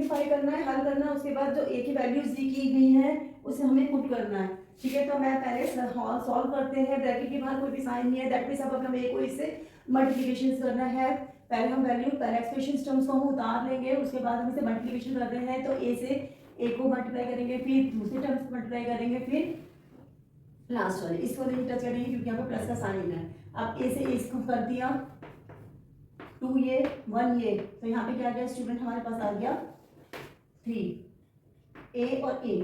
Simplify करना है, हल करना है, उसके बाद जो ए की वैल्यूज दी की गई है उसे हमें पुट करना है। ठीक है, तो मैं पहले सॉल्व करते हैं, ब्रैकेट के बाहर कोई भी साइन नहीं है, दैट मीन्स अब हमें ए को इससे मल्टीप्लिकेशन करना है। पहले हम वैल्यू पहले एक्सप्रेशन टर्म्स को हम उतार लेंगे, उसके बाद हम इसे मल्टीप्लिकेशन कर रहे हैं, तो ए से ए को मल्टीप्लाई करेंगे, फिर दूसरे टर्म्स मल्टीप्लाई करेंगे, फिर लास्ट वाले इसको नहीं टच करेंगे क्योंकि यहाँ पे प्लस का साइन है। अब ए से इसको कर दिया 2 ये 1 ये, तो यहाँ पे क्या गया स्टूडेंट, हमारे पास आ गया 3 ए और ए,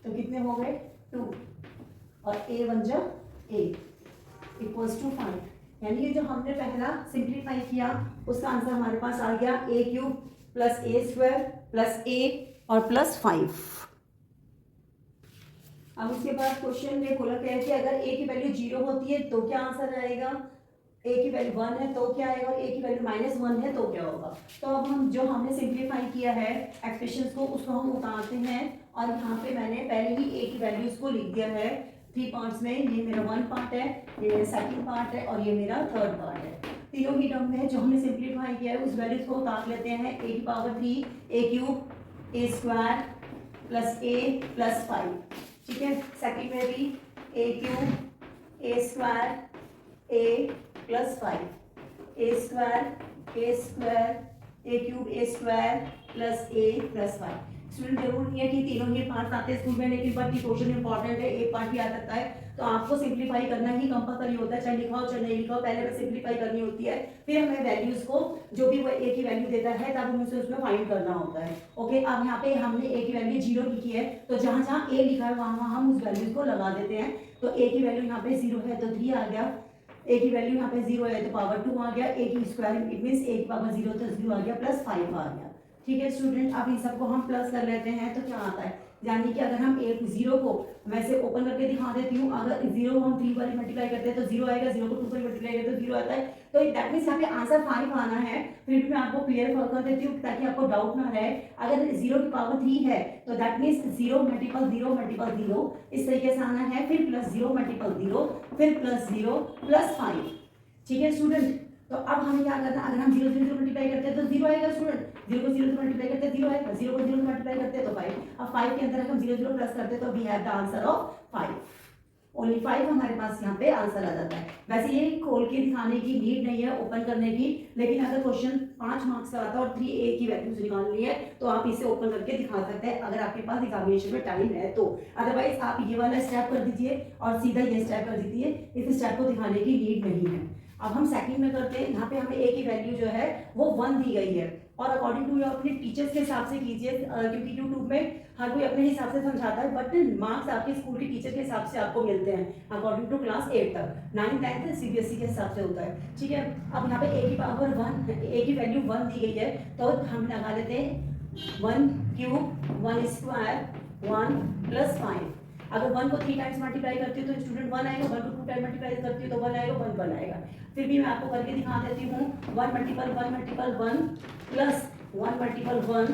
तो कितने हो गए 2 और ए बन जा ए इक्वल्स टू 5। यानी कि जो हमने पहला सिंप्लीफाई किया उसका आंसर हमारे पास आ गया ए क्यूब प्लस ए स्क्वायर प्लस ए और प्लस 5। अब उसके बाद क्वेश्चन में बोला गया है कि अगर ए की वैल्यू 0 होती है तो क्या आंसर आएगा, ए की वैल्यू 1 है तो क्या आएगा, और ए की वैल्यू -1 है तो क्या होगा। तो अब हम जो हमने सिंप्लीफाई किया है एक्सप्रेशंस को उसको हम उतारते हैं, और यहाँ पे मैंने पहले ही ए की वैल्यूज को लिख दिया है 3 पार्ट्स में। ये मेरा 1 पार्ट है, ये मेरा सेकंड पार्ट है और ये मेरा थर्ड पार्ट है। तीनों ही टर्म में जो हमने सिंप्लीफाई किया है उस वैल्यूज को उतार लेते हैं। ए की पावर 3 ए क्यूब ए स्क्वायर प्लस ए प्लस 5। ठीक है, सेकंड में भी ए क्यूब ए स्क्वायर ए प्लस 5 ए स्क्वायर ए क्यूब ए स्क्वायर प्लस ए प्लस 5। स्टूडेंट जरूर नहीं है कि तीनों ही पार्ट आते हैं स्कूल में, लेकिन बाकी क्वेश्चन इंपॉर्टेंट है, एक पार्ट भी आ सकता है, तो आपको सिंप्लीफाई करना ही कंपलसरी होता है, चाहे लिखा हो चाहे नहीं लिखा हो, पहले हमें सिंप्लीफाई करनी होती है, फिर हमें वैल्यूज को जो भी वो ए की वैल्यू देता है तब हमें उसे उसमें फाइंड करना होता है। ओके, अब यहाँ पे हमने ए की वैल्यू 0 लिखी है, तो जहां जहां ए लिखा है वहां हम उस वैल्यूज को लगा देते हैं। तो ए की वैल्यू यहाँ पे 0 है तो 3 आ गया, ए की वैल्यू यहाँ पे 0 है तो पावर 2 आ गया, ए की स्क्वायर इट मींस ए की पावर 0 तो 0 आ गया प्लस 5 आ गया। ठीक है स्टूडेंट, अब इन सबको हम प्लस कर लेते हैं तो क्या आता है, यानी कि अगर हम एक 0 को वैसे ओपन करके दिखा देती हूँ, अगर 0 को हम 3 बार मल्टीप्लाई करते हैं तो 0 आएगा, 0 को 2 बार मल्टीप्लाई करते हैं तो 0 आता है, तो दैट मींस यहाँ पे आंसर 5 आना है। फिर भी मैं आपको क्लियर कर देती हूँ ताकि आपको डाउट ना रहे। अगर 0 की पावर 3 है तो दैट मींस 0 मल्टीपल 0 मल्टीपल 0 इस तरीके से आना है, फिर प्लस 0 मल्टीपल 0 फिर प्लस 0 प्लस 5। ठीक है स्टूडेंट, तो अब हमें क्या करना है, अगर हम 0 0 मल्टीप्लाई करते हैं तो 0 आएगा स्टूडेंट, 0 को 0 से मल्टीप्लाई करते हैं 0 आएगा, 0 को 0 से मल्टीप्लाई करते हैं तो 5। अब 5 के अंदर अगर हम 0 0 प्लस करते हैं तो we have the answer of 5। Only 5 हमारे पास यहाँ पे आंसर आ जाता है। वैसे ये खोल के दिखाने की नीड नहीं है ओपन करने की, लेकिन अगर क्वेश्चन 5 मार्क्स का आता है और 3a की वैल्यूज निकालनी है तो आप इसे ओपन करके दिखा सकते हैं अगर आपके पास एग्जामिनेशन में टाइम है तो। अदरवाइज आप ये वाला स्टेप कर दीजिए और सीधा ये स्टेप कर दीजिए, इस स्टेप को दिखाने की नीड नहीं है। अब हम सेकंड में करते हैं, यहाँ पे हमें a की वैल्यू जो है वो 1 दी गई है, और अकॉर्डिंग टू अपने टीचर्स के हिसाब से कीजिए, क्योंकि यूट्यूब में हर कोई अपने हिसाब से समझाता है, बट मार्क्स आपके स्कूल के टीचर के हिसाब से आपको मिलते हैं अकॉर्डिंग टू क्लास 8 तक, 9 10 सीबीएसई के हिसाब से होता है। ठीक है, अब यहाँ पे a की पावर 1 a की वैल्यू 1 दी गई है, तो हम लगा लेते हैं 1 क्यूब 1 स्क्वायर 1 प्लस 5। अगर 1 को 3 टाइम्स मल्टीप्लाई करती हूँ तो स्टूडेंट 1 आएगा, 1 को 2 टाइम मल्टीप्लाई करती हूँ तो 1 आएगा, 1 आएगा। फिर भी मैं आपको करके दिखा देती हूँ 1 मल्टीपल 1 प्लस 1 मल्टीपल 1।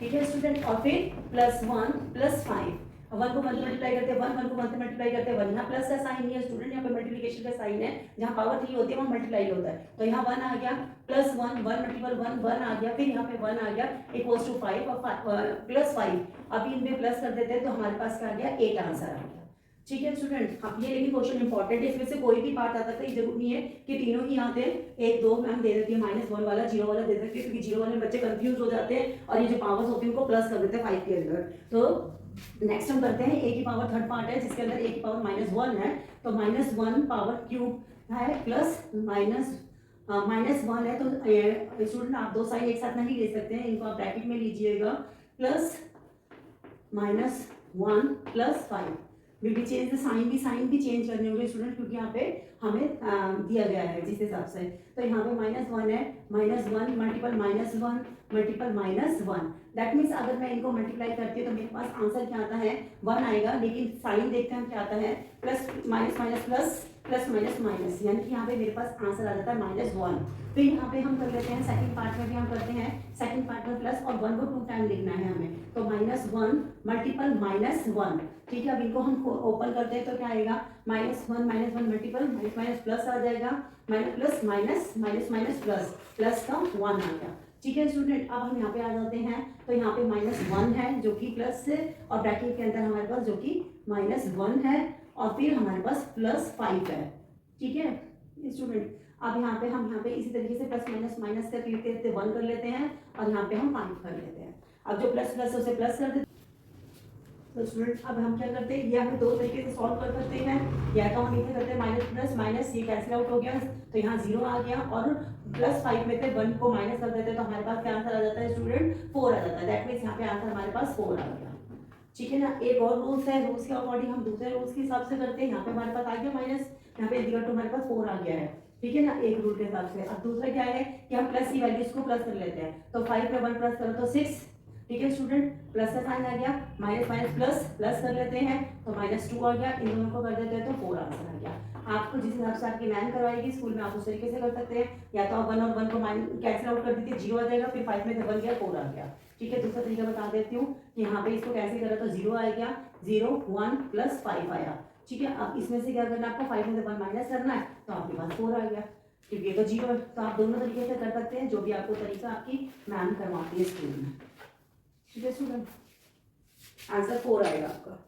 ठीक है स्टूडेंट, और फिर प्लस 1 प्लस 5। 1 को 1 मल्टीप्लाई करते हैं 1 को 1 से मल्टीप्लाई करते हैं 1, यहाँ प्लस का साइन नहीं है स्टूडेंट, यहाँ पे मल्टीप्लिकेशन का साइन है, जहाँ पावर 3 होती है वहाँ मल्टीप्लाई होता है, तो यहाँ 1 आ गया प्लस 1 मल्टीपल 1 आ गया, फिर यहाँ पे 1 आ गया इक्वल्स टू 5 और प्लस 5। अभी इनमें प्लस कर देते हैं तो हमारे पास क्या आ गया 8 आंसर आ गया। ठीक है स्टूडेंट, अब ये लेकिन क्वेश्चन इंपॉर्टेंट है, इसमें से कोई भी पार्ट आता है, ये जरूर नहीं है कि तीनों ही आते हैं, 1 2 में हम दे देती है -1 वाला 0 वाला दे देती है, क्योंकि 0 वाले बच्चे कंफ्यूज हो जाते हैं और ये जो पावर्स होती है उनको प्लस कर देते हैं 5 के अंदर। तो नेक्स्ट हम करते हैं a की पावर थर्ड पार्ट है जिसके अंदर a की पावर -1 है, तो -1 पावर क्यूब है प्लस -1 है, तो स्टूडेंट आप दो साइन एक साथ नहीं ले सकते हैं, इनको आप ब्रैकेट में लीजिएगा, plus -1 plus 5 will be change the sign भी चेंज करने होंगे स्टूडेंट, क्योंकि यहाँ पे हमें दिया गया है जिस हिसाब से, तो यहाँ पे -1 है, -1 मल्टीपल -1 मल्टीपल -1, दैट मीन्स अगर मैं इनको मल्टीप्लाई करती हूँ तो मेरे पास आंसर क्या आता है 1 आएगा, लेकिन साइन देखते हैं क्या आता है plus minus minus plus plus minus minus, यानी कि यहाँ पे मेरे पास आंसर आ जाता है -1। फिर यहाँ पे हम कर लेते हैं सेकंड पार्ट में भी हम करते हैं, सेकंड पार्ट में प्लस और 1 को 2 टाइम लिखना है हमें, तो -1 मल्टीपल -1। ठीक है, अब इनको हम ओपन करते हैं तो क्या आएगा -1 मल्टीपल माइनस प्लस आ जाएगा, minus plus minus minus minus plus, plus का 1 आ गया। ठीक है स्टूडेंट, अब हम यहाँ पे आ जाते हैं, तो यहाँ पे -1 है जो कि प्लस है, और ब्रैकेट के अंदर हमारे पास जो कि -1 है, और फिर हमारे पास +5 है। ठीक है स्टूडेंट, अब यहाँ पे हम यहाँ पे इसी तरीके से प्लस माइनस माइनस कर लेते 1 कर लेते हैं, और यहाँ पे हम 5 कर लेते हैं। अब जो प्लस प्लस है उसे प्लस कर देते। तो स्टूडेंट अब हम क्या करते हैं, ये हम दो तरीके से सॉल्व कर सकते हैं, या तो हम इसे करते हैं माइनस प्लस माइनस, ये कैंसिल आउट हो गया तो यहाँ 0 आ गया, और +5 में से 1 को माइनस कर देते हैं, तो हमारे पास क्या आंसर आ जाता है स्टूडेंट, 4 आ जाता है। दैट मीन्स यहाँ पे आंसर हमारे पास 4 आ गया। ठीक है ना, एक और रूल्स है, रूल्स के अकॉर्डिंग हम दूसरे रूल्स के हिसाब से करते हैं। यहाँ पे हमारे पास आ गया माइनस, यहाँ पे इक्वल टू हमारे पास 4 आ गया है। ठीक है ना, एक रूल के हिसाब से। अब दूसरा क्या है कि हम प्लस की वैल्यूज को प्लस कर लेते हैं, तो 5 पे 1 प्लस करो तो 6। ठीक है स्टूडेंट, प्लस का साइन आ गया, माइनस माइनस प्लस प्लस कर लेते हैं तो -2 आ गया, इन दोनों को कर देते हैं तो 4 आंसर आ गया। आपको जिस हिसाब से आपकी मैम करवाएगी स्कूल में, आप उस तरीके से कर सकते हैं, या तो आप 1 और 1 को कैंसिल आउट कर दीजिए, 0 आ जाएगा, फिर 5 में से 1 गया 4 आ गया। ठीक है, दूसरा तरीका बता देती हूँ, यहाँ पे इसको कैसे करा तो 0 आ गया, 0 1 + 5 आया। ठीक है, अब इसमें से क्या करना है आपको, 5 में से 1 माइनस करना है, तो आपके पास 4 आ गया, क्योंकि ये तो 0 है। तो आप दोनों तरीके से कर सकते हैं, जो भी आपको तरीका आपकी मैम करवाती है स्कूल में। ठीक है स्टूडेंट, आंसर 4 आएगा आपका।